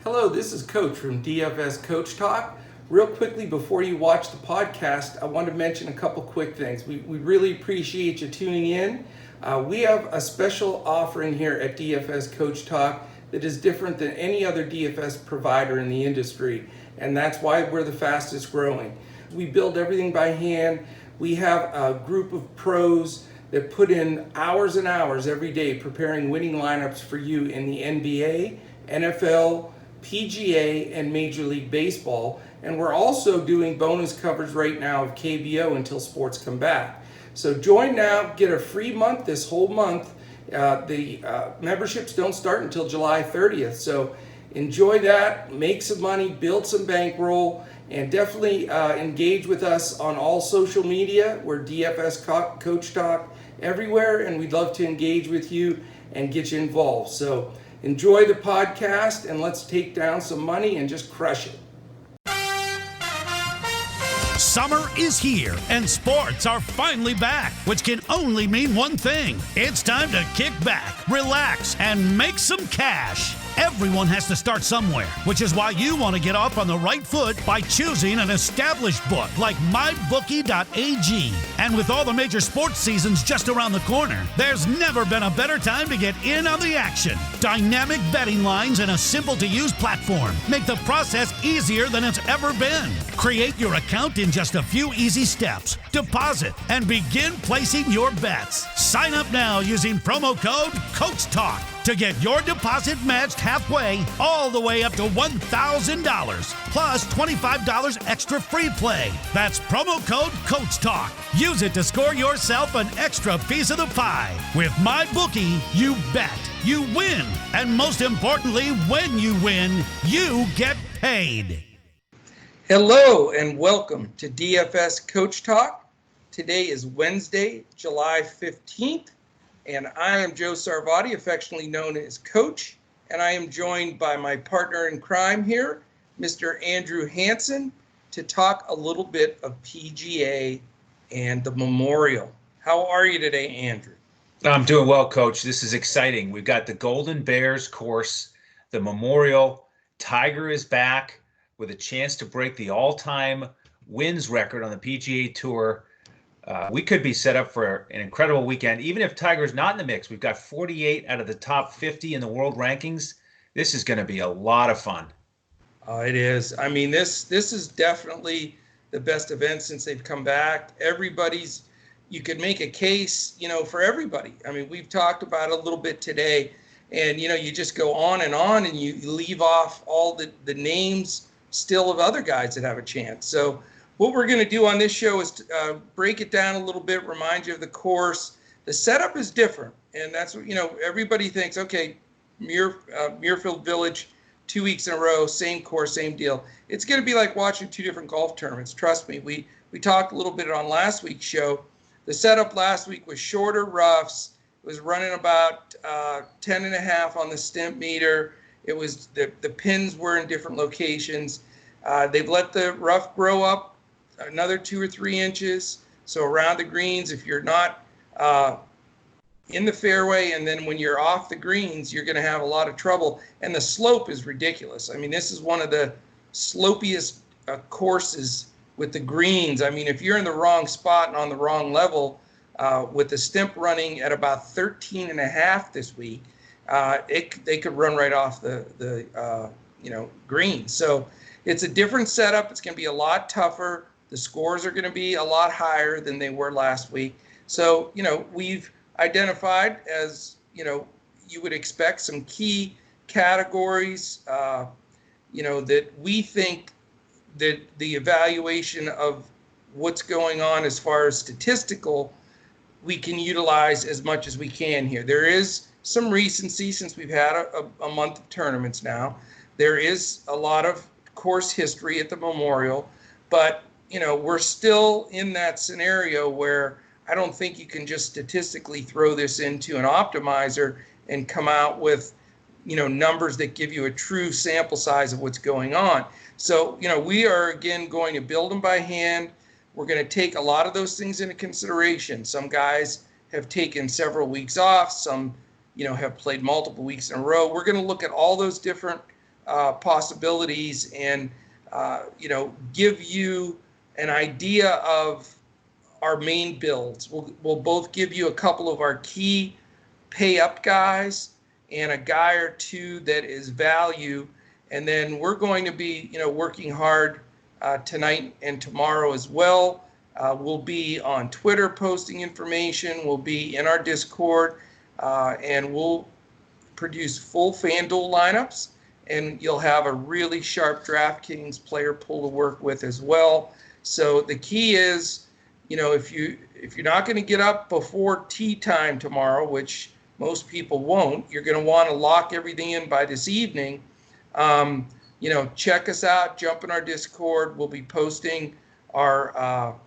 Hello, this is Coach from DFS Coach Talk. Real quickly before you watch the podcast, I want to mention a couple quick things. We really appreciate you tuning in. We have a special offering here at DFS Coach Talk that is different than any other DFS provider in the industry, and that's why we're the fastest growing. We build everything by hand. We have a group of pros that put in hours and hours every day preparing winning lineups for you in the NBA, NFL, PGA, and Major League Baseball. And we're also doing bonus coverage right now of KBO until sports come back. So join now, get a free month this whole month. The memberships don't start until July 30th. So enjoy that, make some money, build some bankroll, and definitely engage with us on all social media. We're DFS Coach Talk everywhere, and we'd love to engage with you and get you involved. So enjoy the podcast, and let's take down some money and just crush it. Summer is here, and sports are finally back, which can only mean one thing. It's time to kick back, relax, and make some cash. Everyone has to start somewhere, which is why you want to get off on the right foot by choosing an established book like MyBookie.ag. And with all the major sports seasons just around the corner, there's never been a better time to get in on the action. Dynamic betting lines and a simple-to-use platform make the process easier than it's ever been. Create your account in just a few easy steps, deposit, and begin placing your bets. Sign up now using promo code COACHTALK to get your deposit matched halfway, all the way up to $1,000, plus $25 extra free play. That's promo code COACHTALK. Use it to score yourself an extra piece of the pie. With MyBookie, you bet, you win, and most importantly, when you win, you get paid. Hello and welcome to DFS Coach Talk. Today is Wednesday, July 15th. And I am Joe Sarvati, affectionately known as Coach, and I am joined by my partner in crime here, Mr. Andrew Hansen, to talk a little bit of PGA and the Memorial. How are you today, Andrew? I'm doing well, Coach. This is exciting. We've got the Golden Bears course, the Memorial. Tiger is back with a chance to break the all-time wins record on the PGA Tour. We could be set up for an incredible weekend. Even if Tiger's not in the mix, we've got 48 out of the top 50 in the world rankings. This is going to be a lot of fun. It is. I mean, this is definitely the best event since they've come back. You could make a case, for everybody. I mean, we've talked about it a little bit today, and, you just go on, and you leave off all the names still of other guys that have a chance. So what we're going to do on this show is break it down a little bit, remind you of the course. The setup is different, and that's what, everybody thinks, okay, Muirfield Village, 2 weeks in a row, same course, same deal. It's going to be like watching two different golf tournaments. Trust me. We talked a little bit on last week's show. The setup last week was shorter roughs. It was running about 10.5 on the stimp meter. It was the pins were in different locations. They've let the rough grow up another 2 or 3 inches. So around the greens, if you're not in the fairway, and then when you're off the greens, you're going to have a lot of trouble. And the slope is ridiculous. I mean, this is one of the slopiest courses with the greens. I mean, if you're in the wrong spot and on the wrong level, with the stimp running at about 13.5 this week, they could run right off the green. So it's a different setup. It's going to be a lot tougher. The scores are going to be a lot higher than they were last week. So, we've identified, as, you would expect, some key categories, that we think that the evaluation of what's going on as far as statistical, we can utilize as much as we can here. There is some recency since we've had a month of tournaments now. There is a lot of course history at the Memorial, but we're still in that scenario where I don't think you can just statistically throw this into an optimizer and come out with numbers that give you a true sample size of what's going on. So we are again going to build them by hand. We're going to take a lot of those things into consideration. Some guys have taken several weeks off, some have played multiple weeks in a row. We're going to look at all those different possibilities and, give you an idea of our main builds. We'll both give you a couple of our key pay up guys and a guy or two that is value. And then we're going to be, working hard tonight and tomorrow as well. We'll be on Twitter posting information. We'll be in our Discord, and we'll produce full FanDuel lineups. And you'll have a really sharp DraftKings player pool to work with as well. So the key is, if you're not going to get up before tea time tomorrow, which most people won't, you're going to want to lock everything in by this evening. Check us out, jump in our Discord. We'll be posting our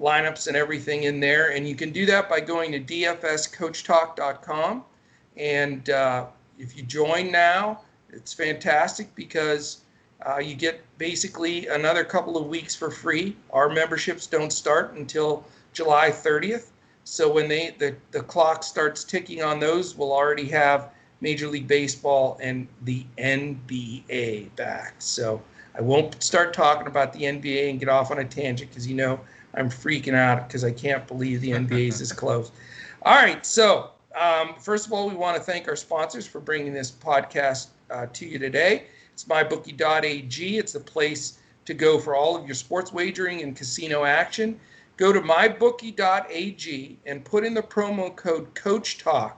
lineups and everything in there. And you can do that by going to dfscoachtalk.com. And if you join now, it's fantastic because you get basically another couple of weeks for free. Our memberships don't start until July 30th. So when the clock starts ticking on those, we'll already have Major League Baseball and the NBA back. So I won't start talking about the NBA and get off on a tangent because I'm freaking out because I can't believe the NBA is this close. All right, so first of all, we want to thank our sponsors for bringing this podcast to you today. It's mybookie.ag. It's the place to go for all of your sports wagering and casino action. Go to mybookie.ag and put in the promo code CoachTalk,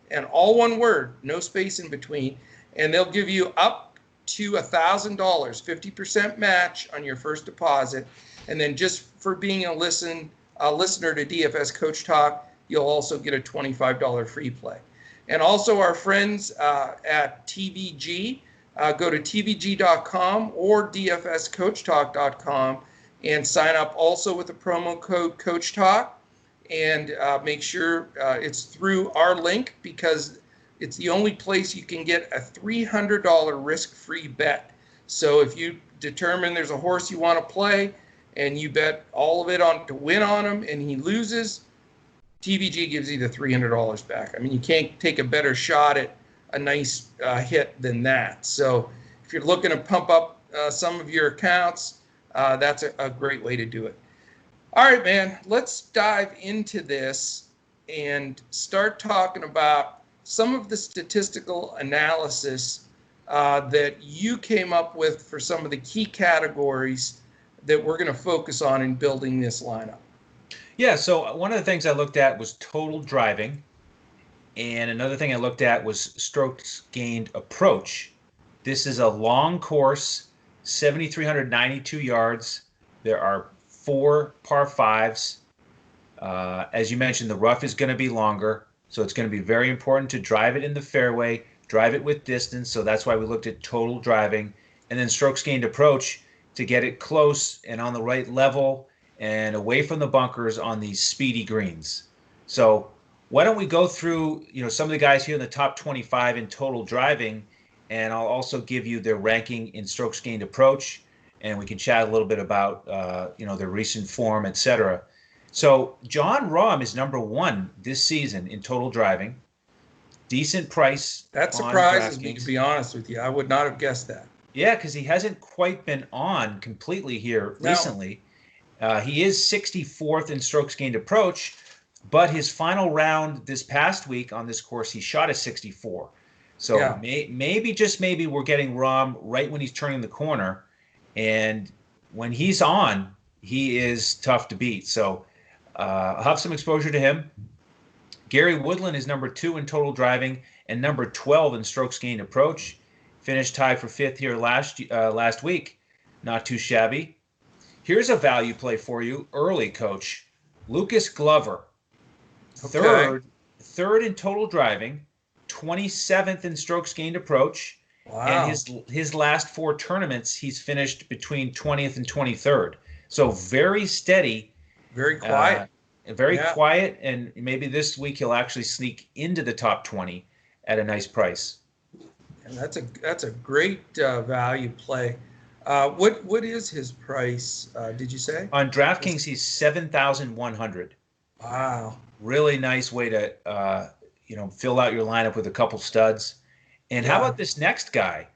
and all one word, no space in between, and they'll give you up to $1,000, 50% match on your first deposit. And then just for being a listener to DFS Coach Talk, you'll also get a $25 free play. And also our friends at TVG, go to tvg.com or dfscoachtalk.com and sign up also with the promo code Coach Talk. And make sure it's through our link because it's the only place you can get a $300 risk-free bet. So if you determine there's a horse you want to play and you bet all of it on to win on him and he loses, TVG gives you the $300 back. I mean, you can't take a better shot at a nice hit than that. So if you're looking to pump up some of your accounts, that's a great way to do it. All right, man, let's dive into this and start talking about some of the statistical analysis that you came up with for some of the key categories that we're going to focus on in building this lineup. Yeah, so one of the things I looked at was total driving, and another thing I looked at was strokes gained approach. This is a long course, 7,392 yards. There are 4 par 5s. As you mentioned, the rough is going to be longer, so it's going to be very important to drive it in the fairway, drive it with distance, so that's why we looked at total driving, and then strokes gained approach to get it close and on the right level and away from the bunkers on these speedy greens. So why don't we go through, some of the guys here in the top 25 in total driving, and I'll also give you their ranking in strokes gained approach, and we can chat a little bit about, their recent form, etc. So John Rahm is number 1 this season in total driving. Decent price. That surprises me, to be honest with you. I would not have guessed that. Yeah, because he hasn't quite been on completely here recently. He is 64th in strokes gained approach, but his final round this past week on this course, he shot a 64. So maybe, just maybe, we're getting Rahm right when he's turning the corner. And when he's on, he is tough to beat. So I'll have some exposure to him. Gary Woodland is number 2 in total driving and number 12 in strokes gained approach. Finished tied for 5th here last week. Not too shabby. Here's a value play for you early, Coach. Lucas Glover, third in total driving, 27th in strokes gained approach. Wow. And his last 4 tournaments, he's finished between 20th and 23rd. So very steady. Very quiet. Quiet, and maybe this week he'll actually sneak into the top 20 at a nice price. And that's a great value play. What is his price? Did you say on DraftKings? He's 7,100. Wow, really nice way to fill out your lineup with a couple studs. And how about this next guy,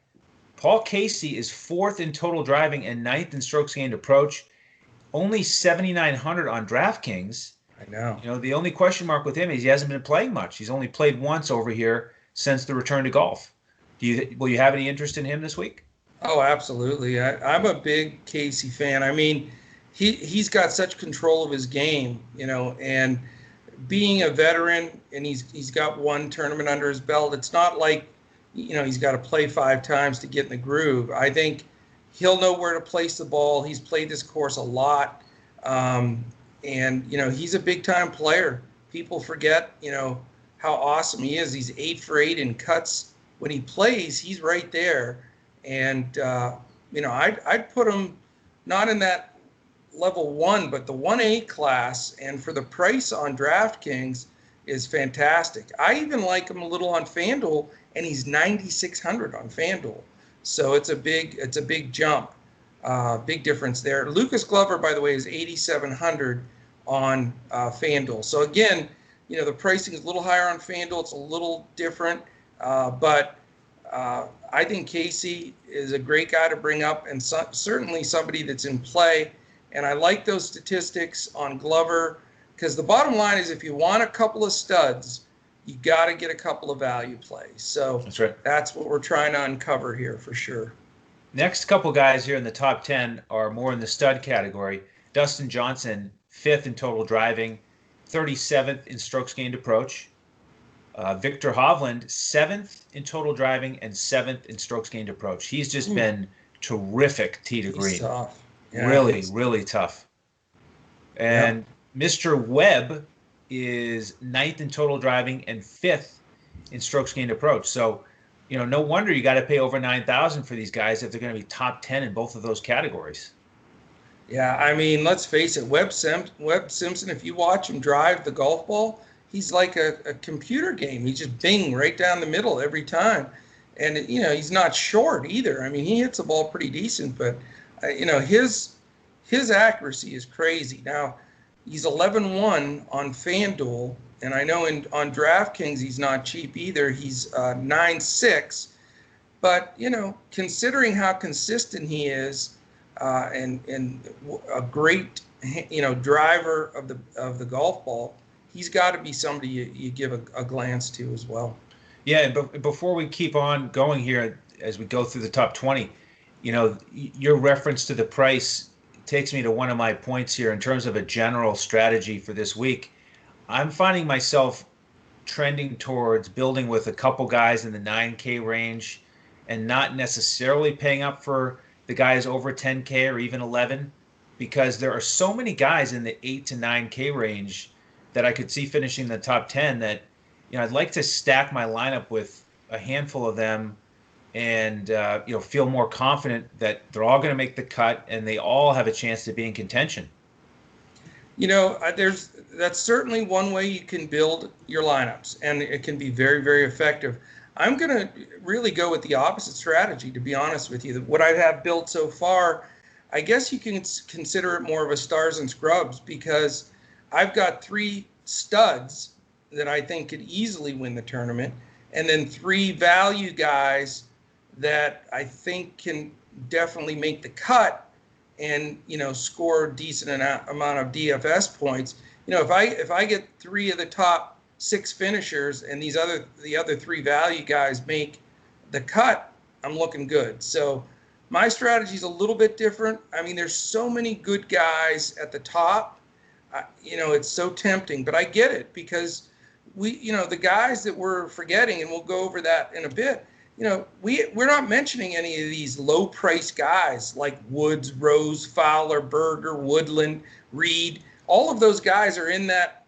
Paul Casey is 4th in total driving and 9th in strokes gained approach. Only 7,900 on DraftKings. I know. The only question mark with him is he hasn't been playing much. He's only played once over here since the return to golf. Will you have any interest in him this week? Oh, absolutely. I'm a big Casey fan. I mean, he's got such control of his game, and being a veteran, and he's got one tournament under his belt. It's not like, he's got to play 5 times to get in the groove. I think he'll know where to place the ball. He's played this course a lot. And, he's a big-time player. People forget, how awesome he is. He's 8 for 8 in cuts. When he plays, he's right there. And, I'd put him not in that level 1, but the 1A class. And for the price on DraftKings is fantastic. I even like him a little on FanDuel, and he's 9,600 on FanDuel. So it's a big jump, big difference there. Lucas Glover, by the way, is 8,700 on FanDuel. So again, the pricing is a little higher on FanDuel. It's a little different, but I think Casey is a great guy to bring up, and certainly somebody that's in play. And I like those statistics on Glover, because the bottom line is if you want a couple of studs, you got to get a couple of value plays. So that's right. That's what we're trying to uncover here for sure. Next couple guys here in the top 10 are more in the stud category. Dustin Johnson, 5th in total driving, 37th in strokes gained approach. Victor Hovland, 7th in total driving and 7th in strokes gained approach. He's just been terrific tee to green. Tough. Yeah, really tough. And Mr. Webb is 9th in total driving and 5th in strokes gained approach. So, no wonder you got to pay over 9,000 for these guys if they're going to be top 10 in both of those categories. Yeah, I mean, let's face it, Webb Simpson, if you watch him drive the golf ball, he's like a computer game. He just bing right down the middle every time. And, he's not short either. I mean, he hits the ball pretty decent, but, his accuracy is crazy. Now, he's 11-1 on FanDuel, and I know on DraftKings he's not cheap either. He's 9-6. But, considering how consistent he is and a great, driver of the golf ball, he's got to be somebody you give a glance to as well. Yeah, but before we keep on going here, as we go through the top 20, your reference to the price takes me to one of my points here in terms of a general strategy for this week. I'm finding myself trending towards building with a couple guys in the 9K range and not necessarily paying up for the guys over 10K or even 11, because there are so many guys in the 8 to 9K range that I could see finishing the top 10 that, I'd like to stack my lineup with a handful of them and, feel more confident that they're all going to make the cut and they all have a chance to be in contention. That's certainly one way you can build your lineups, and it can be very, very effective. I'm going to really go with the opposite strategy, to be honest with you. What I have built so far, I guess you can consider it more of a stars and scrubs, because I've got 3 studs that I think could easily win the tournament, and then 3 value guys that I think can definitely make the cut and, score a decent amount of DFS points. If I get 3 of the top 6 finishers and the other 3 value guys make the cut, I'm looking good. So my strategy is a little bit different. I mean, there's so many good guys at the top. It's so tempting, but I get it, because the guys that we're forgetting, and we'll go over that in a bit, we're not mentioning any of these low price guys like Woods, Rose, Fowler, Berger, Woodland, Reed. All of those guys are in that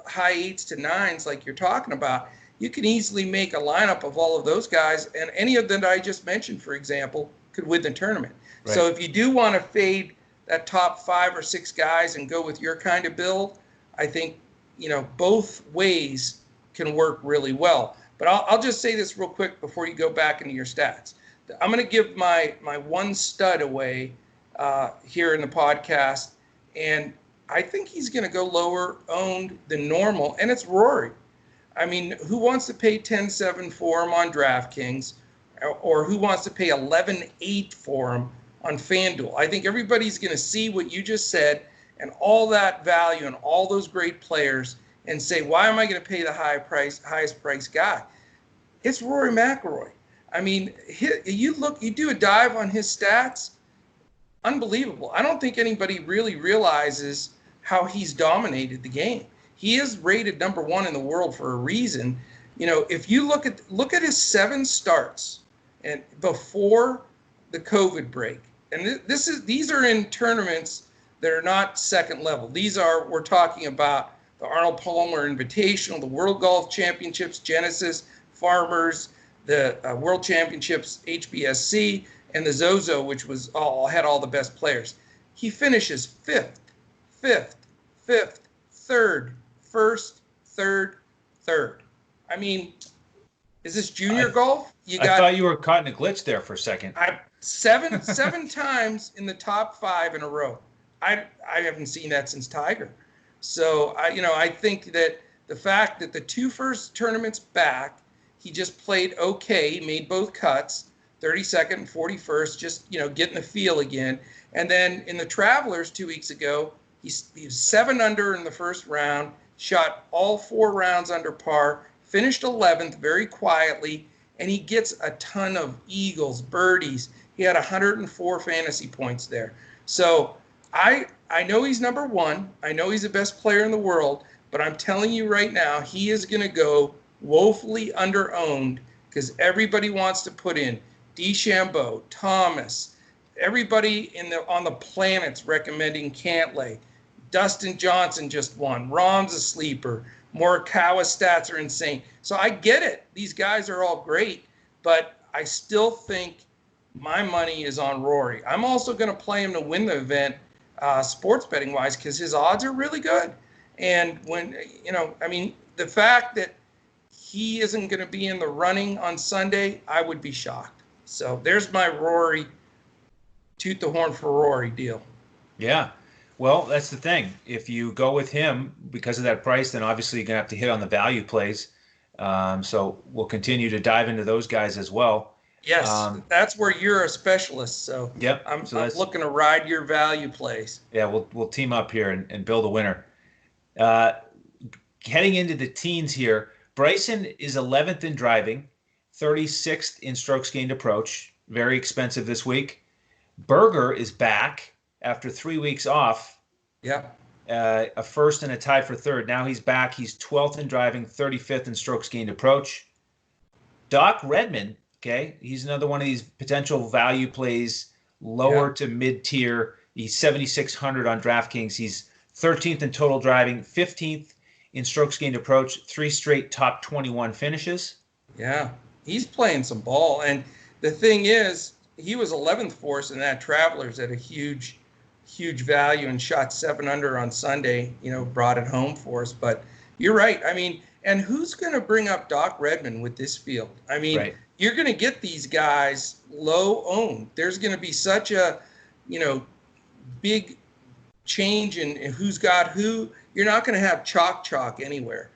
high 8s to 9s like you're talking about. You can easily make a lineup of all of those guys, and any of them that I just mentioned, for example, could win the tournament. Right. So if you do want to fade that top 5 or 6 guys and go with your kind of build, I think, both ways can work really well. But I'll just say this real quick before you go back into your stats. I'm going to give my one stud away here in the podcast, and I think he's going to go lower owned than normal, and it's Rory. I mean, who wants to pay 10-7 for him on DraftKings? or who wants to pay 11.8 for him on FanDuel. I think everybody's going to see what you just said and all that value and all those great players and say, why am I going to pay the highest price guy? It's Rory McIlroy. I mean, you do a dive on his stats, unbelievable. I don't think anybody really realizes how he's dominated the game. He is rated number 1 in the world for a reason. You know, if you look at his 7 starts and before the COVID break, and these are in tournaments that are not second level. We're talking about the Arnold Palmer Invitational, the World Golf Championships, Genesis, Farmers, the World Championships, HBSC, and the Zozo, which had all the best players. He finishes 5th, 3rd, 1st, 3rd. I mean, is this junior golf? I thought you were caught in a glitch there for a second. Seven times in the top 5 in a row. I haven't seen that since Tiger. So I think that the fact that the 2 first tournaments back, he just played okay. He made both cuts, 32nd and 41st, just getting the feel again. And then in the Travelers 2 weeks ago, he was 7 under in the first round, shot all 4 rounds under par, finished 11th very quietly, and he gets a ton of eagles, birdies. He had 104 fantasy points there. So I know he's number 1. I know he's the best player in the world, but I'm telling you right now, he is going to go woefully under-owned because everybody wants to put in DeChambeau, Thomas, everybody on the planet's recommending Cantlay. Dustin Johnson just won. Rahm's a sleeper. Morikawa's stats are insane. So I get it. These guys are all great, but I still think my money is on Rory. I'm also going to play him to win the event, sports betting wise, because his odds are really good. And when, the fact that he isn't going to be in the running on Sunday, I would be shocked. So there's my Rory, toot the horn for Rory deal. Yeah. Well, that's the thing. If you go with him because of that price, then obviously you're going to have to hit on the value plays. So we'll continue to dive into those guys as well. Yes, that's where you're a specialist. So yep. I'm looking to ride your value plays. Yeah, we'll team up here and build a winner. Heading into the teens here, Bryson is 11th in driving, 36th in strokes gained approach. Very expensive this week. Berger is back after 3 weeks off. Yeah. A first and a tie for third. Now he's back. He's 12th in driving, 35th in strokes gained approach. Doc Redman, okay, he's another one of these potential value plays, lower to mid-tier. He's 7,600 on DraftKings. He's 13th in total driving, 15th in strokes gained approach, 3 straight top 21 finishes. Yeah, he's playing some ball. And the thing is, he was 11th for us in that Travelers at a huge value and shot 7 under on Sunday, brought it home for us. But you're right. I mean, and who's going to bring up Doc Redman with this field? I mean, You're going to get these guys low owned. There's going to be such a, big change in who's got who. You're not going to have chalk anywhere.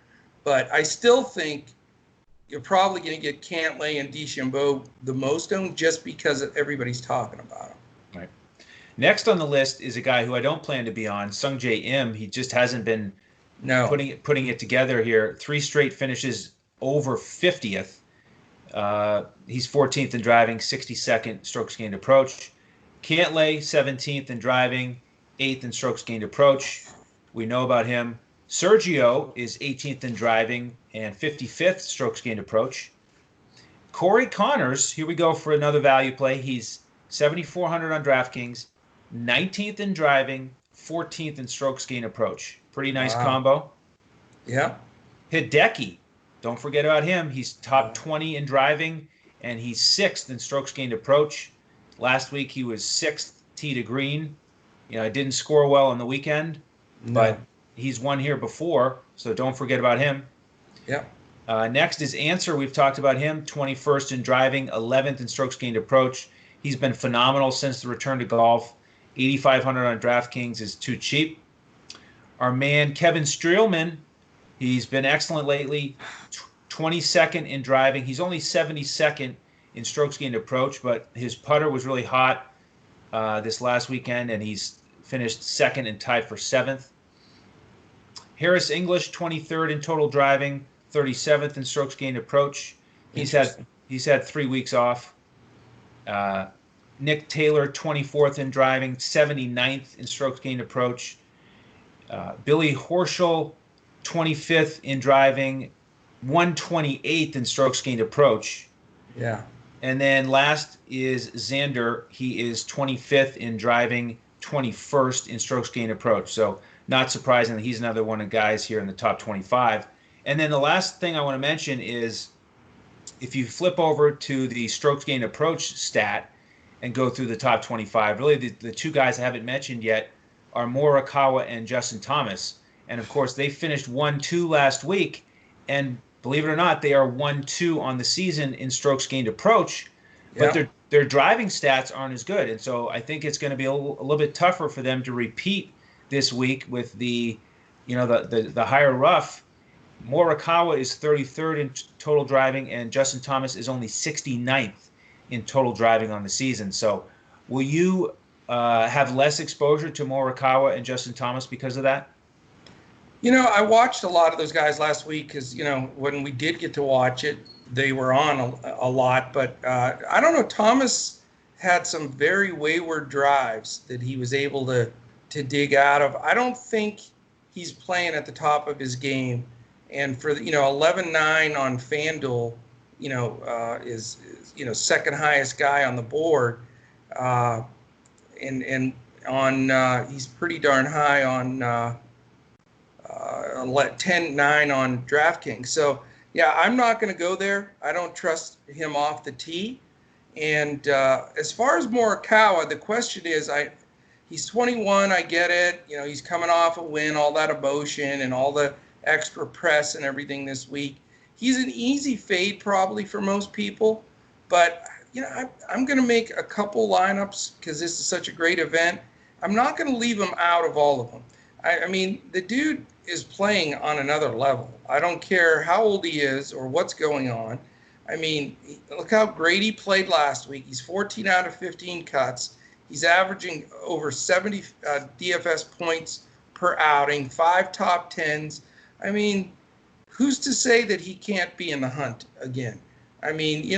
But I still think you're probably going to get Cantlay and DeChambeau the most owned just because everybody's talking about them. Right. Next on the list is a guy who I don't plan to be on, Sungjae Im. He just hasn't been putting it together here. 3 straight finishes over 50th. He's 14th in driving, 62nd strokes gained approach. Cantlay, 17th in driving, 8th in strokes gained approach. We know about him. Sergio is 18th in driving and 55th strokes gained approach. Corey Connors, here we go for another value play. He's 7,400 on DraftKings, 19th in driving, 14th in strokes gained approach. Pretty nice combo. Yeah. Hideki, don't forget about him. He's top 20 in driving, and he's 6th in strokes gained approach. Last week he was 6th tee to green. Didn't score well on the weekend, but he's won here before, so don't forget about him. Yeah. Next is Answer. We've talked about him. 21st in driving, 11th in strokes gained approach. He's been phenomenal since the return to golf. 8,500 on DraftKings is too cheap. Our man Kevin Streelman, he's been excellent lately. 22nd in driving. He's only 72nd in strokes gained approach, but his putter was really hot this last weekend, and he's finished second and tied for seventh. Harris English, 23rd in total driving, 37th in strokes gained approach. He's had 3 weeks off. Nick Taylor, 24th in driving, 79th in strokes gained approach. Billy Horschel, 25th in driving, 128th in strokes gained approach. Yeah. And then last is Xander. He is 25th in driving, 21st in strokes gained approach. So not surprising that he's another one of the guys here in the top 25. And then the last thing I want to mention is if you flip over to the strokes gained approach stat and go through the top 25, really the two guys I haven't mentioned yet are Morikawa and Justin Thomas. And of course, they finished 1-2 last week. And believe it or not, they are 1-2 on the season in strokes gained approach. But their driving stats aren't as good. And so I think it's going to be a little bit tougher for them to repeat this week with the higher rough. Morikawa is 33rd in total driving, and Justin Thomas is only 69th in total driving on the season. So will you have less exposure to Morikawa and Justin Thomas because of that? I watched a lot of those guys last week because, when we did get to watch it, they were on a lot. But I don't know, Thomas had some very wayward drives that he was able to dig out of. I don't think he's playing at the top of his game. And for 11-9 on FanDuel, is second highest guy on the board, and on he's pretty darn high on 10-9 on DraftKings. So yeah, I'm not going to go there. I don't trust him off the tee. And as far as Morikawa, the question is, he's 21. I get it. He's coming off a win, all that emotion and all the extra press and everything this week. He's an easy fade probably for most people, but I'm going to make a couple lineups because this is such a great event. I'm not going to leave him out of all of them. I mean, the dude is playing on another level. I don't care how old he is or what's going on. I mean, look how great he played last week. He's 14 out of 15 cuts. He's averaging over 70 DFS points per outing, 5 top 10s. I mean, who's to say that he can't be in the hunt again? I mean,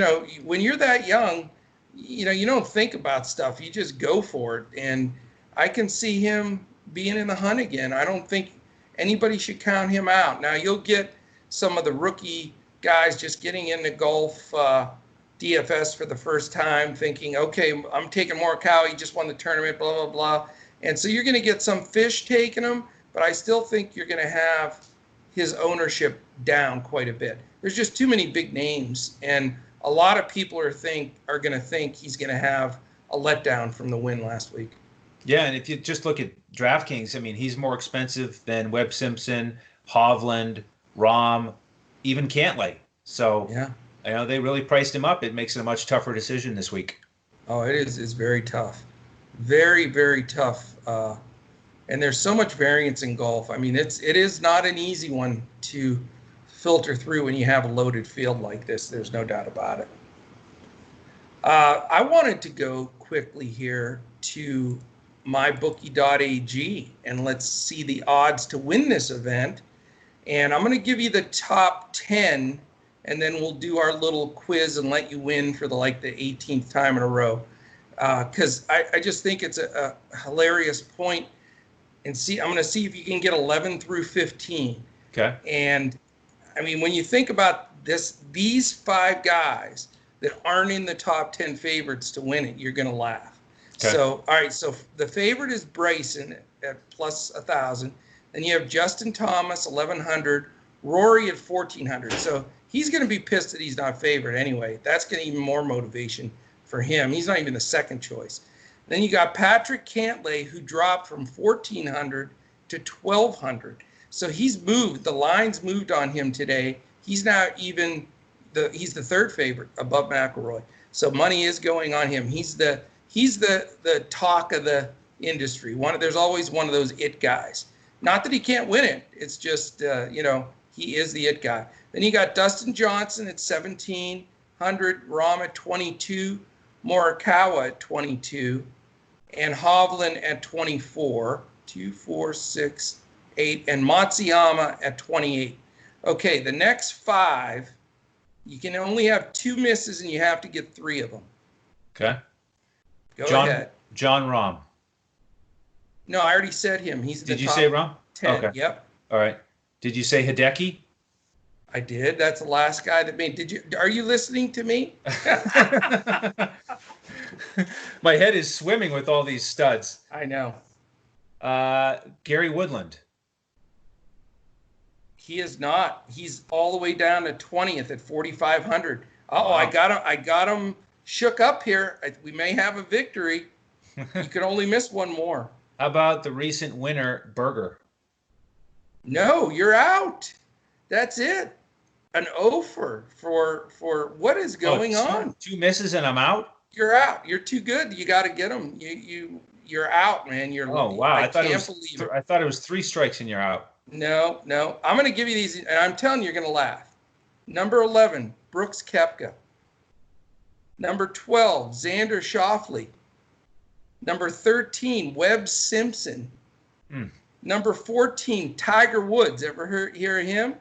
when you're that young, you don't think about stuff. You just go for it. And I can see him being in the hunt again. I don't think anybody should count him out. Now, you'll get some of the rookie guys just getting into golf DFS for the first time thinking, okay, I'm taking Morikawa. He just won the tournament, blah, blah, blah. And so you're going to get some fish taking him, but I still think you're going to have his ownership down quite a bit. There's just too many big names, and a lot of people are going to think he's going to have a letdown from the win last week. Yeah, and if you just look at DraftKings, I mean, he's more expensive than Webb Simpson, Hovland, Rahm, even Cantlay. So, yeah, they really priced him up. It makes it a much tougher decision this week. Oh, it is. It's very tough. Very, very tough. And there's so much variance in golf. I mean, it is not an easy one to filter through when you have a loaded field like this. There's no doubt about it. I wanted to go quickly here to mybookie.ag and let's see the odds to win this event. And I'm going to give you the top 10, and then we'll do our little quiz and let you win for the 18th time in a row. Because I just think it's a hilarious point. And I'm going to see if you can get 11 through 15. Okay. And I mean, when you think about these 5 guys that aren't in the top 10 favorites to win it, you're going to laugh. Okay. So, all right. So the favorite is Bryson at plus 1,000. Then you have Justin Thomas, 1,100. Rory at 1,400. So he's going to be pissed that he's not favored anyway. That's going to even more motivation for him. He's not even the second choice. Then you got Patrick Cantlay, who dropped from 1,400 to 1,200. So he's moved. The line's moved on him today. He's now he's the third favorite above McIlroy. So money is going on him. He's the talk of the industry. There's always one of those it guys. Not that he can't win it. It's just he is the it guy. Then you got Dustin Johnson at 17, Rahm at 22, Morikawa at 22, and Hovland at 24, 2, 4, 6, 8, and Matsuyama at 28. Okay, the next 5, you can only have 2 misses and you have to get 3 of them. Okay. Go ahead. John Rahm. No, I already said him. He's the Did you top say Rahm? 10. Okay. Yep. All right. Did you say Hideki? I did. That's the last guy that made. Are you listening to me? My head is swimming with all these studs. I know. Gary Woodland. He is not. He's all the way down to 20th at 4,500. Oh, Wow. I got him shook up here. We may have a victory. You can only miss one more. How about the recent winner, Berger? No, you're out. That's it. An offer for what is going on? 2 misses and I'm out? You're out. You're too good. You got to get them. You're out, man. Oh, wow. I thought it was 3 strikes and you're out. No. I'm going to give you these, and I'm telling you, you're going to laugh. Number 11, Brooks Koepka. Number 12, Xander Schauffele. Number 13, Webb Simpson. Number 14, Tiger Woods. Ever hear of him?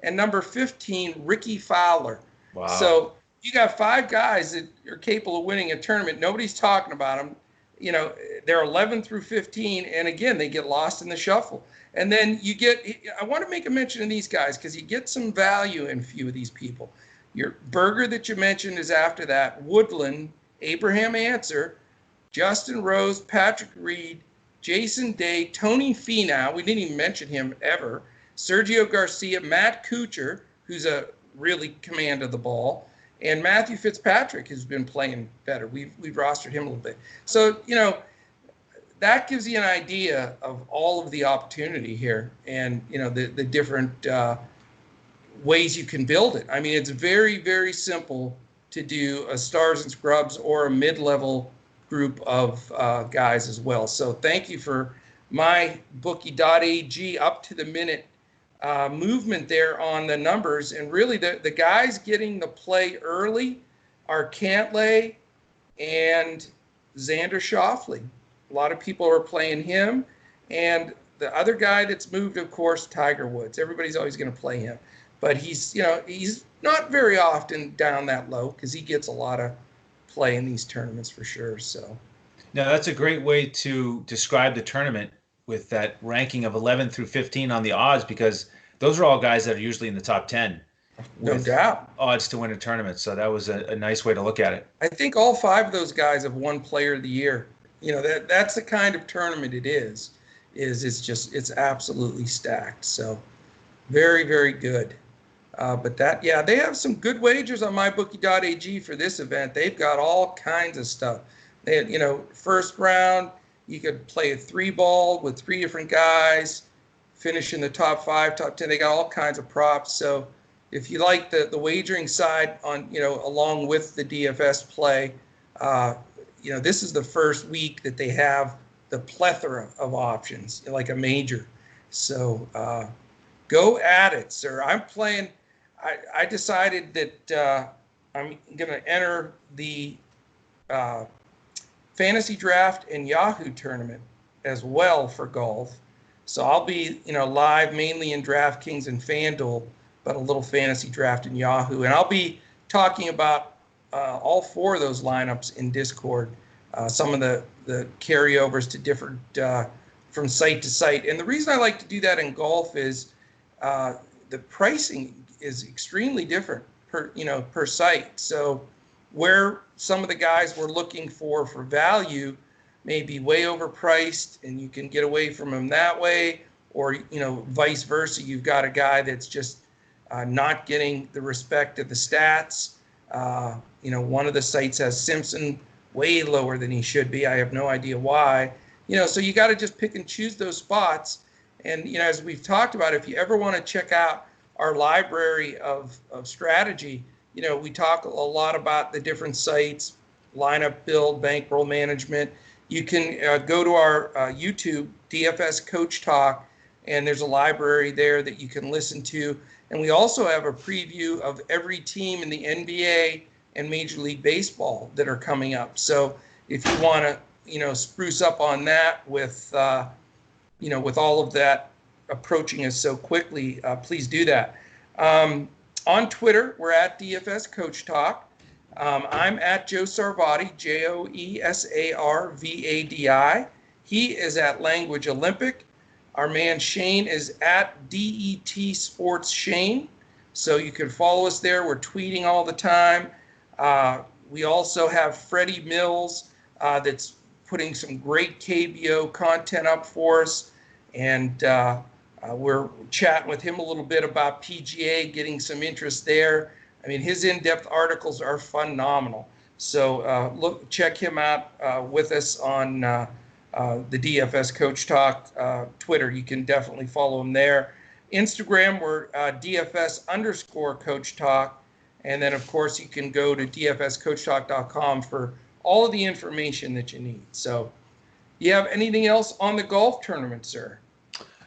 And number 15, Ricky Fowler. Wow. So you got 5 guys that are capable of winning a tournament. Nobody's talking about them. You know, they're 11 through 15, and again, they get lost in the shuffle. And then I want to make a mention of these guys because you get some value in a few of these people. Your Berger that you mentioned is after that. Woodland, Abraham Answer, Justin Rose, Patrick Reed, Jason Day, Tony Finau. We didn't even mention him ever. Sergio Garcia, Matt Kuchar, who's a really command of the ball, and Matthew Fitzpatrick has been playing better. We've rostered him a little bit. So, that gives you an idea of all of the opportunity here and, the different ways you can build it. I mean, it's very, very simple to do a stars and scrubs or a mid-level group of guys as well. So thank you for my bookie.ag up to the minute movement there on the numbers. And really the guys getting the play early are Cantlay and Xander Schauffele. A lot of people are playing him. And the other guy that's moved, of course, Tiger Woods. Everybody's always going to play him. But he's not very often down that low because he gets a lot of play in these tournaments for sure. So, now that's a great way to describe the tournament with that ranking of 11 through 15 on the odds, because those are all guys that are usually in the top 10. No doubt. Odds to win a tournament. So that was a nice way to look at it. I think all 5 of those guys have won Player of the Year. That's the kind of tournament it is. It's absolutely stacked. So very, very good. But they have some good wagers on mybookie.ag for this event. They've got all kinds of stuff. They had, first round, you could play a 3-ball with 3 different guys, finish in the top 5, top 10. They got all kinds of props. So if you like the wagering side on, along with the DFS play, this is the first week that they have the plethora of options, like a major. So go at it, sir. I'm playing. I decided that I'm going to enter the fantasy draft and Yahoo tournament as well for golf. So I'll be, live mainly in DraftKings and FanDuel, but a little fantasy draft in Yahoo. And I'll be talking about all 4 of those lineups in Discord. Some of the carryovers to different from site to site. And the reason I like to do that in golf is the pricing is extremely different per site. So where some of the guys we're looking for value may be way overpriced and you can get away from them that way, or vice versa. You've got a guy that's just not getting the respect of the stats. One of the sites has Simpson way lower than he should be. I have no idea why. So you got to just pick and choose those spots. And as we've talked about, if you ever want to check out our library of strategy, we talk a lot about the different sites, lineup build, bankroll management. You can go to our YouTube, DFS Coach Talk, and there's a library there that you can listen to. And we also have a preview of every team in the NBA and Major League Baseball that are coming up. So if you want to, spruce up on that with, with all of that approaching us so quickly, please do that. On Twitter, we're at DFS Coach Talk. I'm at Joe Sarvadi, JoeSarvadi. He is at Language Olympic. Our man Shane is at DET Sports Shane. So you can follow us there. We're tweeting all the time. We also have Freddie Mills that's putting some great KBO content up for us. And we're chatting with him a little bit about PGA, getting some interest there. I mean, his in-depth articles are phenomenal. So check him out with us on the DFS Coach Talk Twitter. You can definitely follow him there. Instagram, we're DFS_Coach Talk. And then, of course, you can go to dfscoachtalk.com for all of the information that you need. So you have anything else on the golf tournament, sir?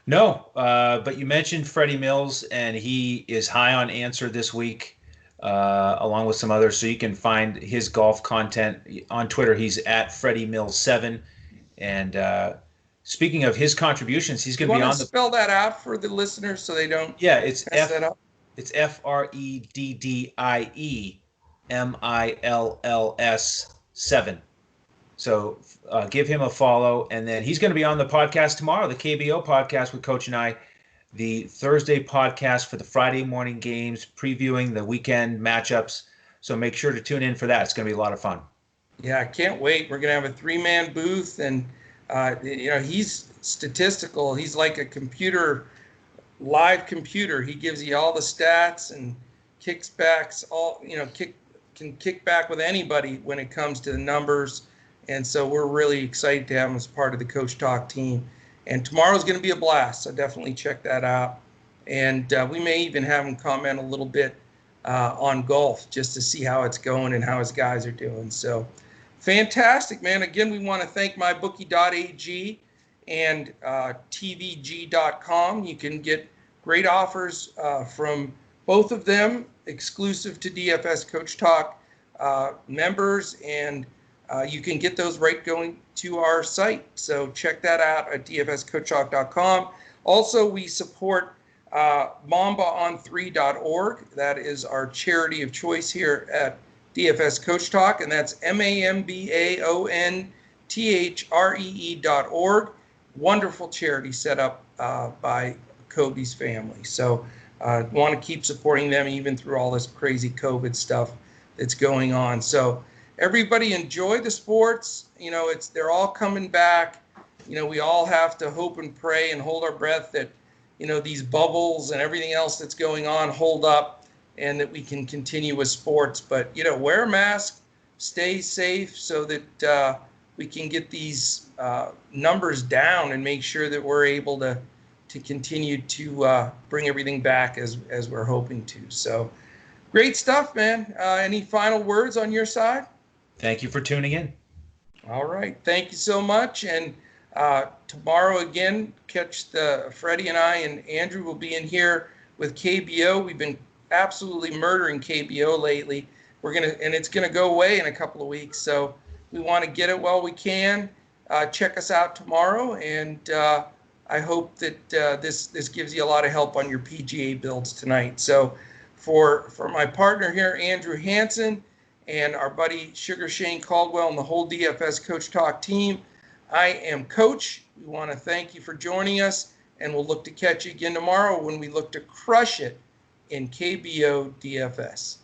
No, but you mentioned Freddie Mills, and he is high on Answer this week, along with some others. So you can find his golf content on Twitter. He's at Freddie Mills 7. And speaking of his contributions, he's going to be on the. Spell that out for the listeners so they don't. Yeah, it's mess that up. It's FREDDIEMILLS 7. So give him a follow, and then he's going to be on the podcast tomorrow, the KBO podcast with Coach and I, the Thursday podcast for the Friday morning games, previewing the weekend matchups. So make sure to tune in for that. It's going to be a lot of fun. Yeah, I can't wait. We're going to have a 3-man booth, and he's statistical. He's like a live computer. He gives you all the stats and kicks back can kick back with anybody when it comes to the numbers. And so we're really excited to have him as part of the Coach Talk team. And tomorrow's going to be a blast, so definitely check that out. And we may even have him comment a little bit on golf just to see how it's going and how his guys are doing. So fantastic, man. Again, we want to thank mybookie.ag and tvg.com. You can get great offers from both of them, exclusive to DFS Coach Talk members, and you can get those right going to our site. So check that out at dfscoachtalk.com. Also, we support mambaon3.org. That is our charity of choice here at DFS Coach Talk, and that's mambaontree.org. Wonderful charity set up by Kobe's family. So want to keep supporting them even through all this crazy COVID stuff that's going on. So everybody enjoy the sports. They're all coming back. We all have to hope and pray and hold our breath that, these bubbles and everything else that's going on hold up and that we can continue with sports. But, wear a mask, stay safe so that we can get these numbers down and make sure that we're able to continue to bring everything back as we're hoping to. So great stuff, man. Any final words on your side? Thank you for tuning in. All right. Thank you so much. And tomorrow again, catch Freddie and I and Andrew will be in here with KBO. We've been absolutely murdering KBO lately. And it's gonna go away in a couple of weeks. So we want to get it while we can. Check us out tomorrow, and I hope that this gives you a lot of help on your PGA builds tonight. So for my partner here, Andrew Hansen, and our buddy Sugar Shane Caldwell and the whole DFS Coach Talk team, I am Coach. We want to thank you for joining us, and we'll look to catch you again tomorrow when we look to crush it in KBO DFS.